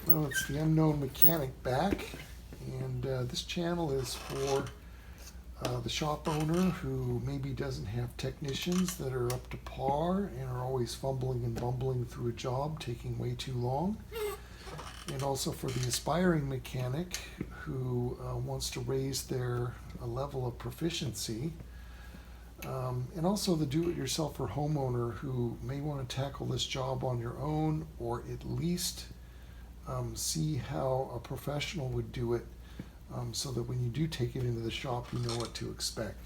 Well, it's the Unknown Mechanic back, and this channel is for the shop owner who maybe doesn't have technicians that are up to par and are always fumbling and bumbling through a job, taking way too long. And also for the aspiring mechanic who wants to raise their level of proficiency. And also the do-it-yourselfer homeowner who may want to tackle this job on your own, or at least see how a professional would do it, so that when you do take it into the shop, you know what to expect.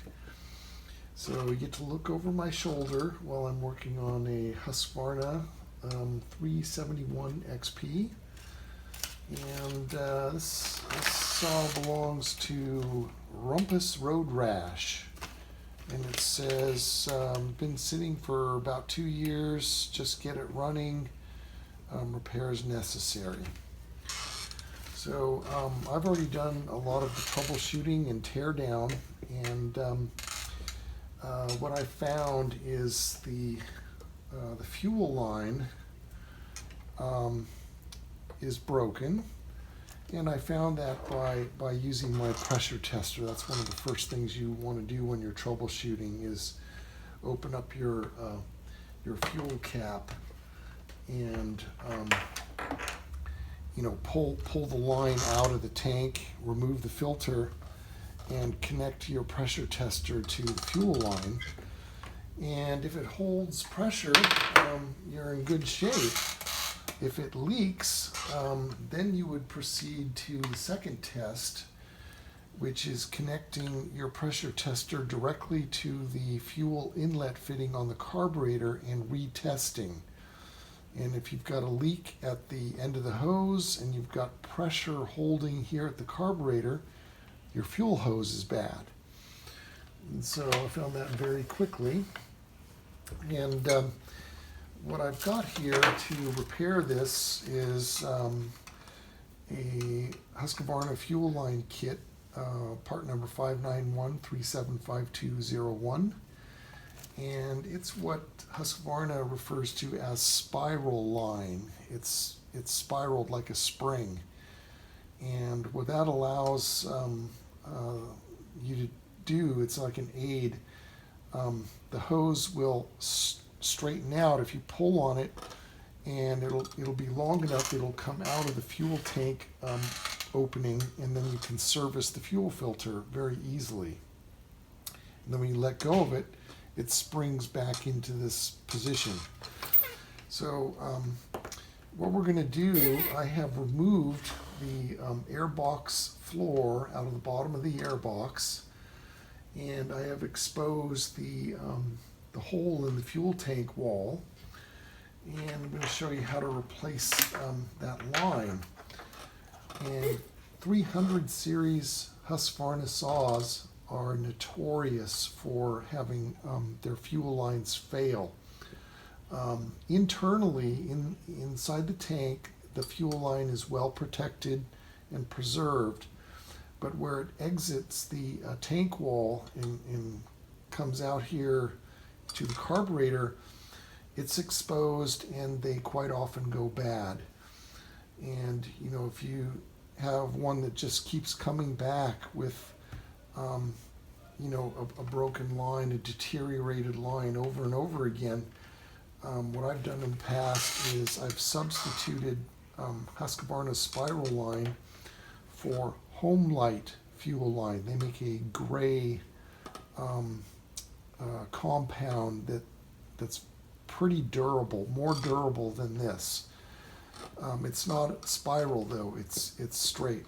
So you get to look over my shoulder while I'm working on a Husqvarna 371 XP. And this saw belongs to Rumpus Road Rash. And it says, been sitting for about 2 years, just get it running, repairs necessary. So I've already done a lot of the troubleshooting and tear down, and what I found is the fuel line is broken, and I found that by using my pressure tester. That's one of the first things you want to do when you're troubleshooting, is open up your fuel cap and pull the line out of the tank, remove the filter, and connect your pressure tester to the fuel line. And if it holds pressure, you're in good shape. If it leaks, then you would proceed to the second test, which is connecting your pressure tester directly to the fuel inlet fitting on the carburetor and retesting. And if you've got a leak at the end of the hose and you've got pressure holding here at the carburetor, your fuel hose is bad. And so I found that very quickly. And what I've got here to repair this is a Husqvarna fuel line kit, part number 591375201. And it's what Husqvarna refers to as spiral line. It's spiraled like a spring. And what that allows you to do, it's like an aid. The hose will straighten out if you pull on it, and it'll be long enough, it'll come out of the fuel tank opening, and then you can service the fuel filter very easily. And then when you let go of it, it springs back into this position. So what we're going to do, I have removed the airbox floor out of the bottom of the airbox, and I have exposed the hole in the fuel tank wall, and I'm going to show you how to replace that line. And 300 series Husqvarna saws are notorious for having their fuel lines fail. Internally, inside the tank, the fuel line is well protected and preserved, but where it exits the tank wall and comes out here to the carburetor, it's exposed, and they quite often go bad. And if you have one that just keeps coming back with a broken line, a deteriorated line over and over again, what I've done in the past is I've substituted Husqvarna spiral line for Home Light fuel line. They make a gray compound that's pretty durable, more durable than this. It's not spiral though, it's straight.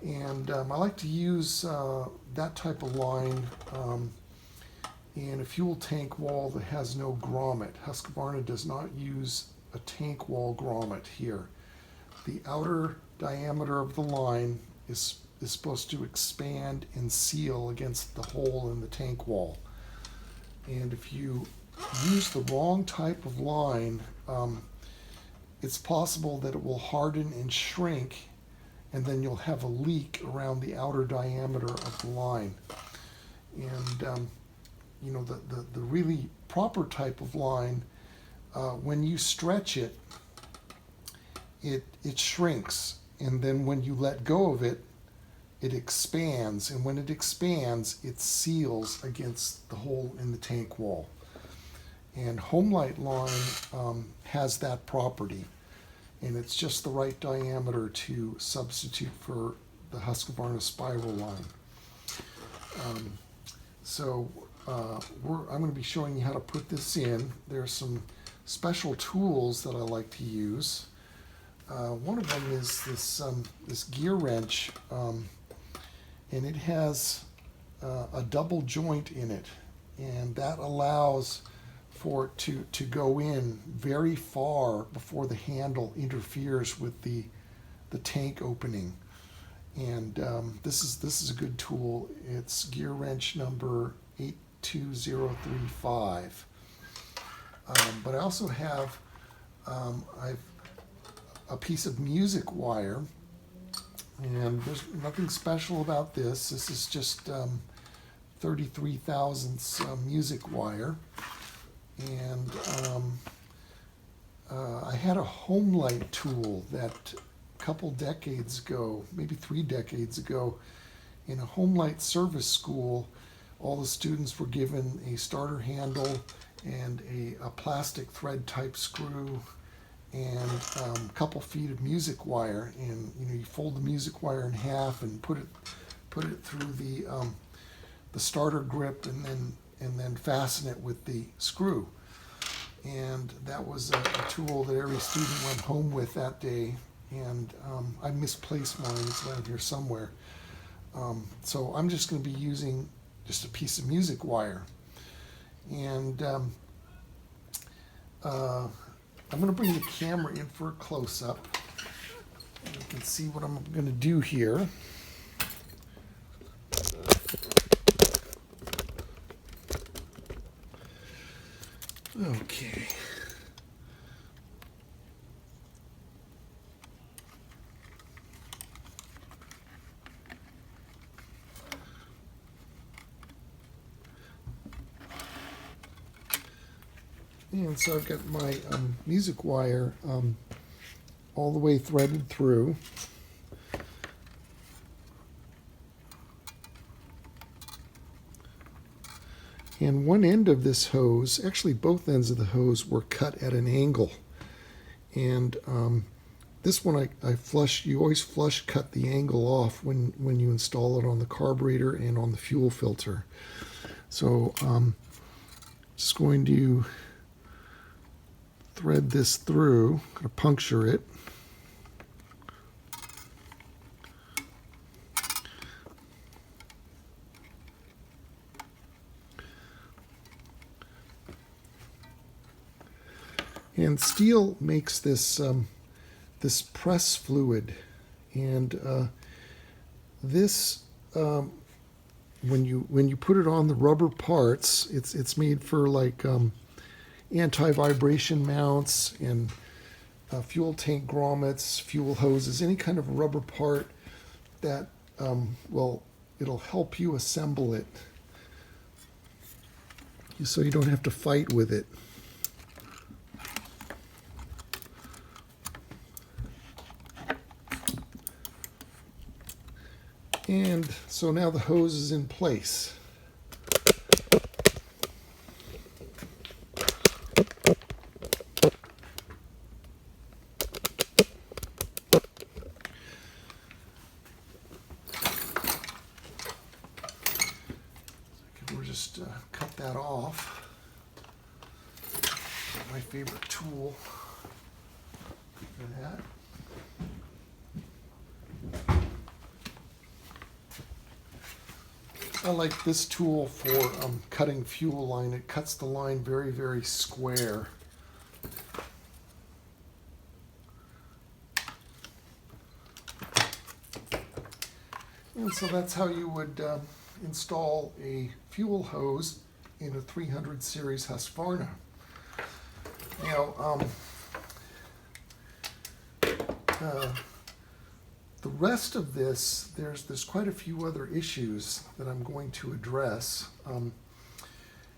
And I like to use that type of line in a fuel tank wall that has no grommet. Husqvarna does not use a tank wall grommet here. The outer diameter of the line is supposed to expand and seal against the hole in the tank wall. And if you use the wrong type of line, it's possible that it will harden and shrink, and then you'll have a leak around the outer diameter of the line. And the really proper type of line, when you stretch it, it shrinks, and then when you let go of it, it expands, and when it expands, it seals against the hole in the tank wall. And Homelite line has that property, and it's just the right diameter to substitute for the Husqvarna spiral line. I'm going to be showing you how to put this in. There's some special tools that I like to use. One of them is this gear wrench, and it has a double joint in it, and that allows for it to go in very far before the handle interferes with the tank opening. And this is a good tool. It's gear wrench number 82035. But I also have I've a piece of music wire, and there's nothing special about this. This is just 33 thousandths music wire. And I had a Homelite tool that a couple decades ago, maybe 3 decades ago, in a Homelite service school, all the students were given a starter handle and a plastic thread type screw and a couple feet of music wire. And you fold the music wire in half and put it through the starter grip, and then fasten it with the screw. And that was a tool that every student went home with that day. And I misplaced mine. It's around here somewhere. So I'm just going to be using just a piece of music wire. And I'm going to bring the camera in for a close-up. You can see what I'm going to do here. Okay. And so I've got my music wire all the way threaded through. And one end of this hose, actually both ends of the hose, were cut at an angle. And this one I flush, you always flush cut the angle off when you install it on the carburetor and on the fuel filter. So just going to thread this through, going to puncture it. And steel makes this this press fluid, and this when you put it on the rubber parts, it's made for like anti-vibration mounts and fuel tank grommets, fuel hoses, any kind of rubber part that it'll help you assemble it, so you don't have to fight with it. And so now the hose is in place. We'll just cut that off. My favorite tool for that. I like this tool for cutting fuel line. It cuts the line very, very square. And so that's how you would install a fuel hose in a 300 series Husqvarna. Now, the rest of this, there's quite a few other issues that I'm going to address.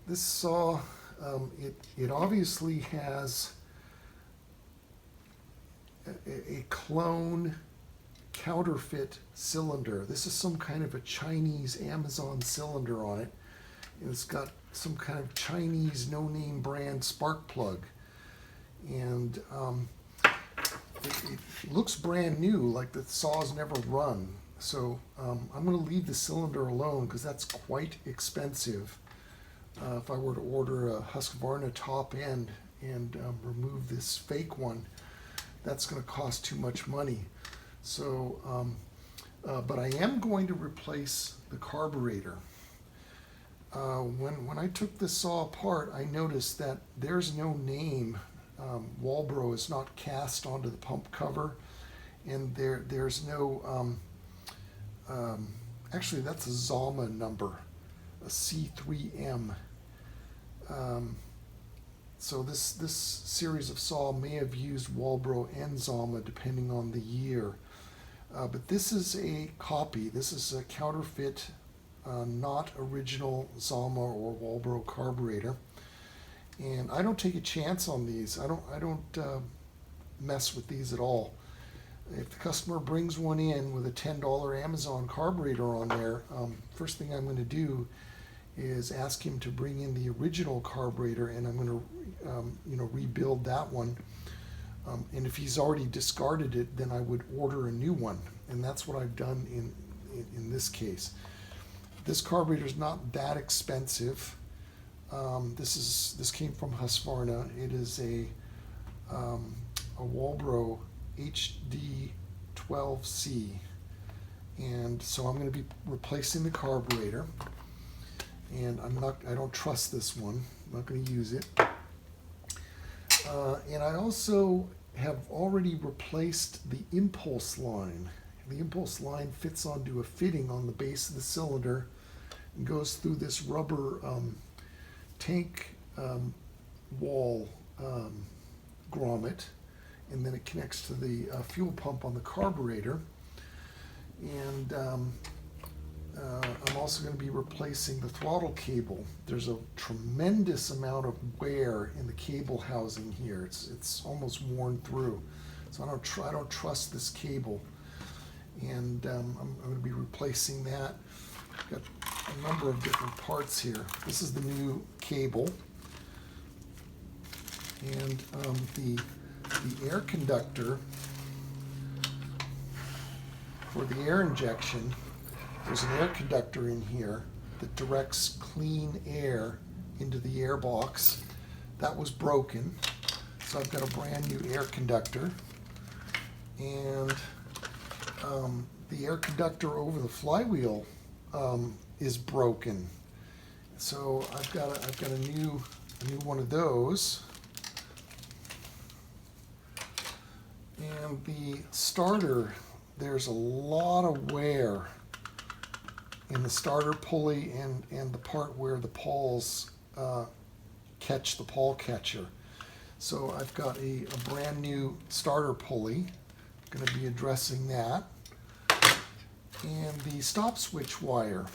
This saw, it obviously has a clone counterfeit cylinder. This is some kind of a Chinese Amazon cylinder on it. And it's got some kind of Chinese no-name brand spark plug. And it looks brand new, like the saw's never run. So I'm going to leave the cylinder alone because that's quite expensive. If I were to order a Husqvarna top end and remove this fake one, that's going to cost too much money. So, but I am going to replace the carburetor. When I took this saw apart, I noticed that there's no name. Walbro is not cast onto the pump cover, and there's no, actually that's a Zalma number, a C3M. So this series of saw may have used Walbro and Zalma depending on the year. But this is a copy. This is a counterfeit, not original Zalma or Walbro carburetor. And I don't take a chance on these. I don't mess with these at all. If the customer brings one in with a $10 Amazon carburetor on there, first thing I'm going to do is ask him to bring in the original carburetor, and I'm going to rebuild that one. And if he's already discarded it, then I would order a new one, and that's what I've done in this case. This carburetor is not that expensive. This came from Husqvarna. It is a Walbro HD 12C, and so I'm going to be replacing the carburetor. And I don't trust this one. I'm not going to use it. And I also have already replaced the impulse line. The impulse line fits onto a fitting on the base of the cylinder and goes through this rubber tank wall grommet, and then it connects to the fuel pump on the carburetor. And I'm also going to be replacing the throttle cable. There's a tremendous amount of wear in the cable housing here. It's almost worn through. So I don't trust this cable, and I'm going to be replacing that. I've got a number of different parts here. This is the new cable, and the air conductor for the air injection. There's an air conductor in here that directs clean air into the air box. That was broken, so I've got a brand new air conductor. And the air conductor over the flywheel is broken, so I've got a new one of those. And the starter, there's a lot of wear in the starter pulley and the part where the pawls catch the pawl catcher. So I've got a brand new starter pulley. I'm going to be addressing that. And the stop switch wire.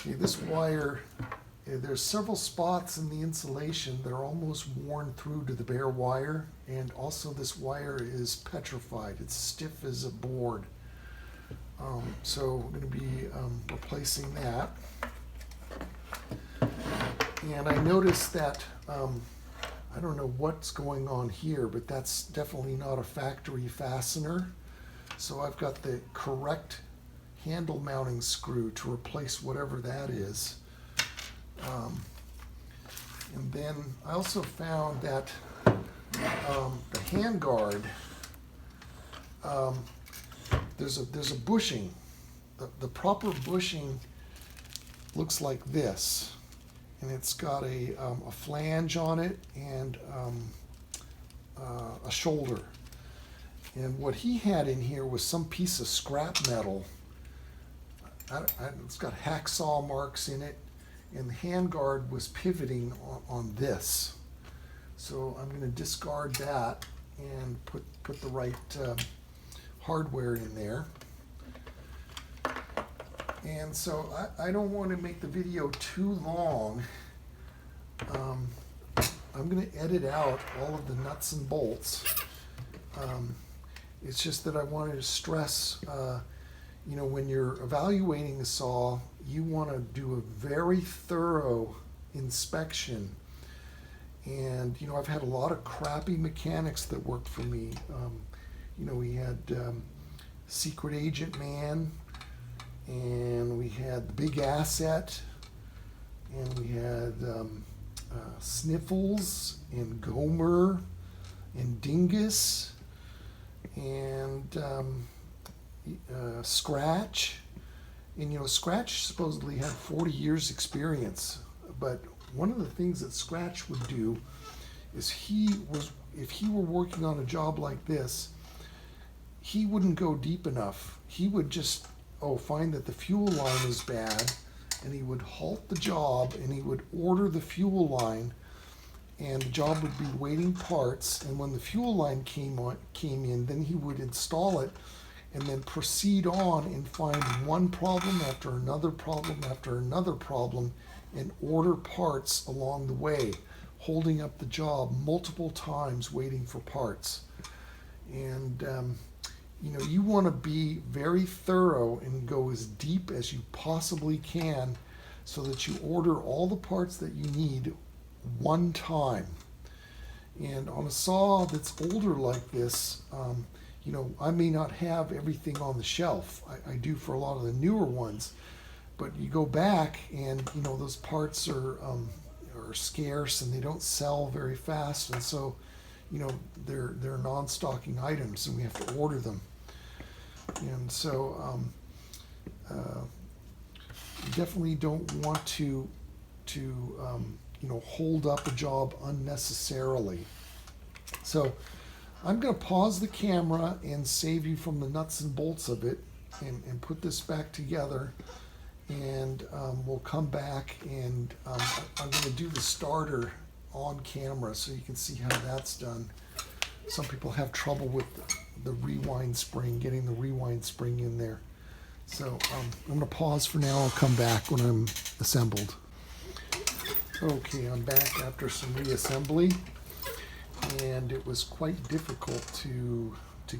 Okay, this wire, there's several spots in the insulation that are almost worn through to the bare wire, and also this wire is petrified. It's stiff as a board. So we're going to be replacing that. And I noticed that, I don't know what's going on here, but that's definitely not a factory fastener. So I've got the correct handle mounting screw to replace whatever that is. And then I also found that the handguard, there's a bushing. The proper bushing looks like this, and it's got a flange on it and a shoulder. And what he had in here was some piece of scrap metal. It's got hacksaw marks in it, and the handguard was pivoting on this. So I'm going to discard that and put the right hardware in there. And so I don't want to make the video too long. I'm going to edit out all of the nuts and bolts. It's just that I wanted to stress, when you're evaluating a saw, you want to do a very thorough inspection. And, I've had a lot of crappy mechanics that worked for me. We had Secret Agent Man, and we had the Big Asset, and we had Sniffles, and Gomer, and Dingus, and Scratch. And Scratch supposedly had 40 years experience, but one of the things that Scratch would do is if he were working on a job like this, he wouldn't go deep enough. He would just find that the fuel line is bad, and he would halt the job and he would order the fuel line, and the job would be waiting parts, and when the fuel line came in, then he would install it and then proceed on and find one problem after another problem after another problem and order parts along the way, holding up the job multiple times waiting for parts. And you want to be very thorough and go as deep as you possibly can so that you order all the parts that you need one time. And on a saw that's older like this, I may not have everything on the shelf. I do for a lot of the newer ones, but you go back and those parts are scarce and they don't sell very fast, and so they're non-stocking items and we have to order them. And so you definitely don't want to hold up a job unnecessarily. So I'm going to pause the camera and save you from the nuts and bolts of it, and put this back together, and we'll come back, and I'm going to do the starter on camera so you can see how that's done. Some people have trouble with the rewind spring, getting the rewind spring in there. So I'm going to pause for now. I'll come back when I'm assembled. Okay, I'm back after some reassembly, and it was quite difficult to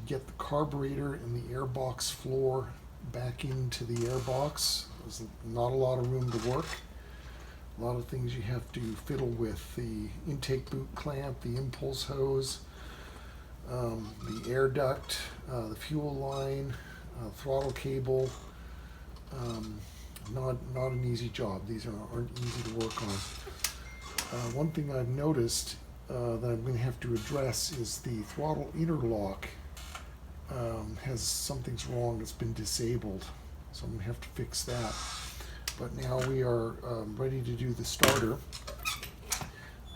get the carburetor and the airbox floor back into the airbox. There's not a lot of room to work. A lot of things you have to fiddle with: the intake boot clamp, the impulse hose, the air duct, the fuel line, throttle cable. Not an easy job. These aren't easy to work on. One thing I've noticed that I'm going to have to address is the throttle interlock something's wrong. It's been disabled, so I'm going to have to fix that. But now we are ready to do the starter.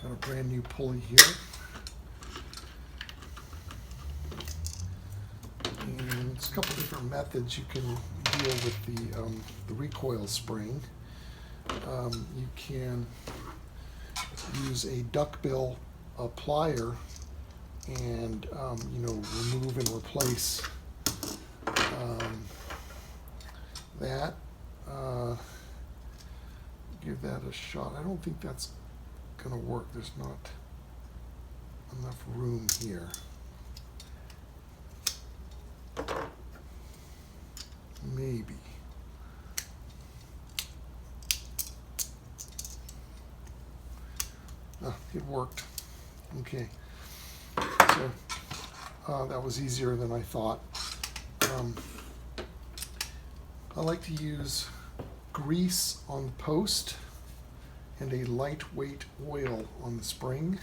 Got a brand new pulley here. And there's a couple different methods you can deal with the recoil spring. You can use a duckbill plier and remove and replace that. Give that a shot. I don't think that's gonna work. There's not enough room here. Maybe. It worked. Okay. So that was easier than I thought. I like to use grease on the post and a lightweight oil on the spring.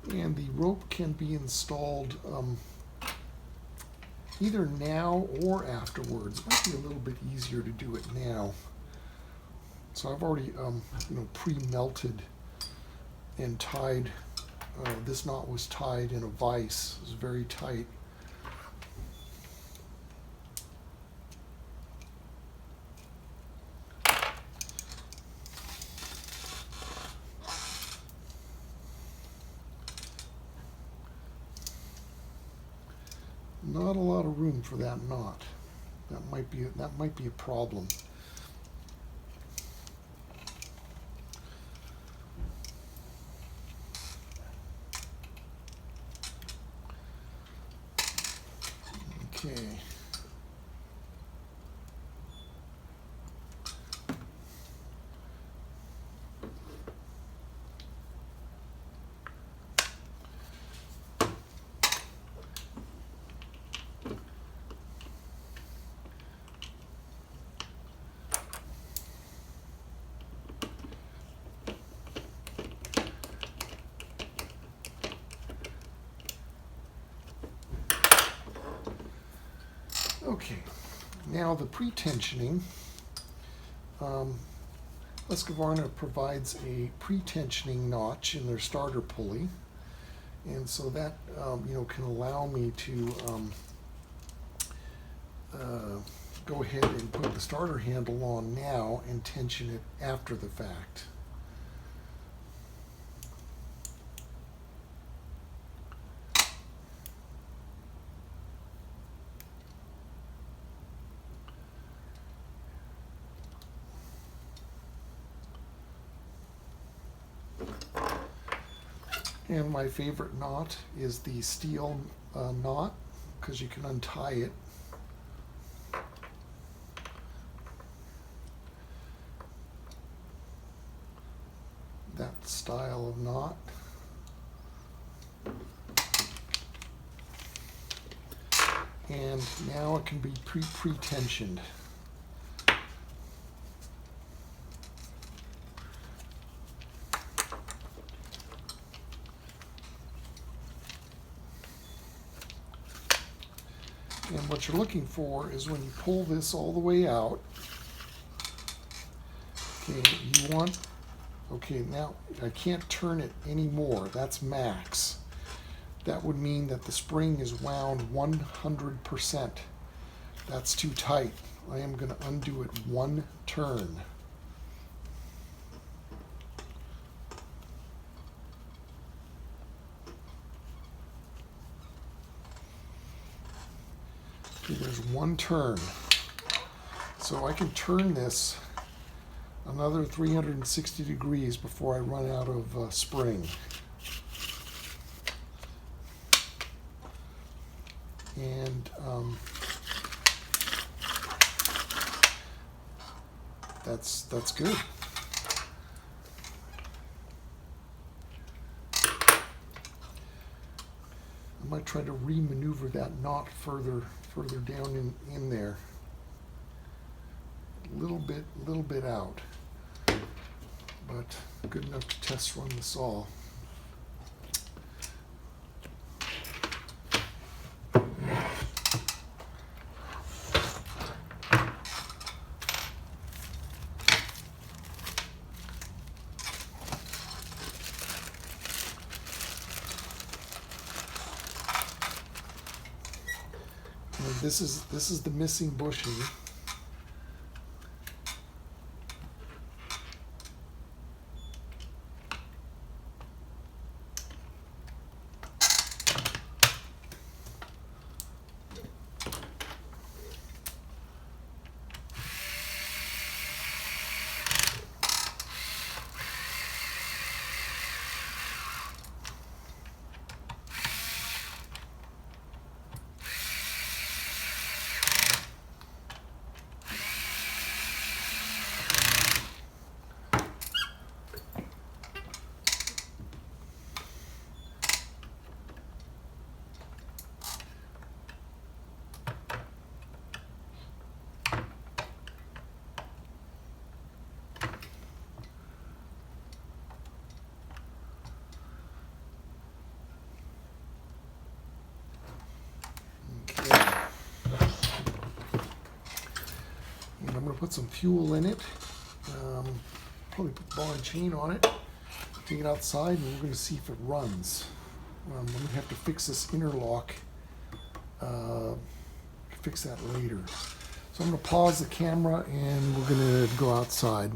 And the rope can be installed either now or afterwards. It might be a little bit easier to do it now. So I've already pre-melted and tied. This knot was tied in a vise. It was very tight. not a lot of room for that knot. That might be a problem. Okay. Okay, now the pre-tensioning. Husqvarna provides a pre-tensioning notch in their starter pulley, and so that can allow me to go ahead and put the starter handle on now and tension it after the fact. And my favorite knot is the steel knot, because you can untie it. That style of knot. And now it can be pre-tensioned. And what you're looking for is when you pull this all the way out, okay, now I can't turn it anymore. That's max. That would mean that the spring is wound 100%. That's too tight. I am going to undo it one turn. Okay, there's one turn. So I can turn this another 360 degrees before I run out of spring. And that's good. I might try to re-maneuver that knot further down in there. A little bit out, but good enough to test run the saw. This is the missing bushing. I'm going to put some fuel in it, probably put the ball and chain on it, take it outside, and we're going to see if it runs. I'm going to have to fix this interlock, fix that later. So I'm going to pause the camera and we're going to go outside.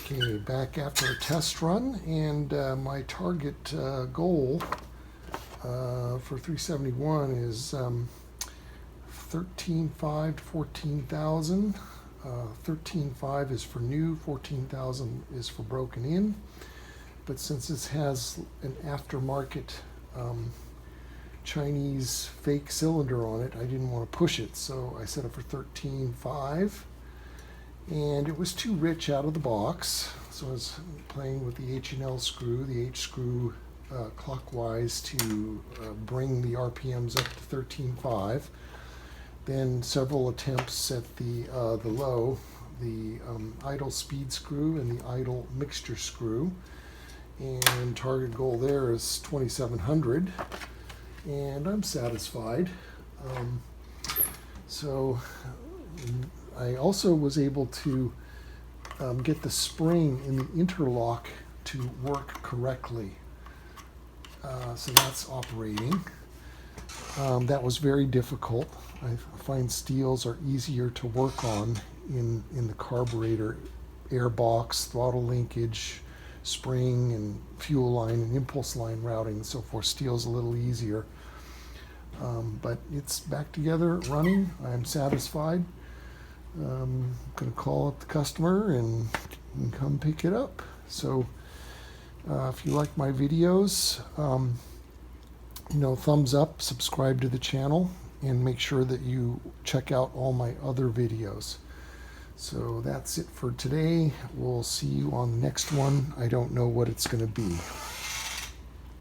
Okay, back after a test run, and my target goal for 371 is 13.5 to 14,000. 13.5 is for new, 14,000 is for broken in. But since this has an aftermarket Chinese fake cylinder on it, I didn't want to push it, so I set it for 13.5. And it was too rich out of the box, so I was playing with the H&L screw, the H screw clockwise to bring the RPMs up to 13.5. Then several attempts at the low, the idle speed screw and the idle mixture screw. And target goal there is 2,700, and I'm satisfied. So I also was able to get the spring in the interlock to work correctly. So that's operating. That was very difficult. I find steels are easier to work on in the carburetor, air box, throttle linkage, spring and fuel line and impulse line routing and so forth. Steel's a little easier. But it's back together, running. I'm satisfied. I'm going to call up the customer and come pick it up. So if you like my videos, thumbs up, subscribe to the channel, and make sure that you check out all my other videos. So that's it for today. We'll see you on the next one. I don't know what it's going to be.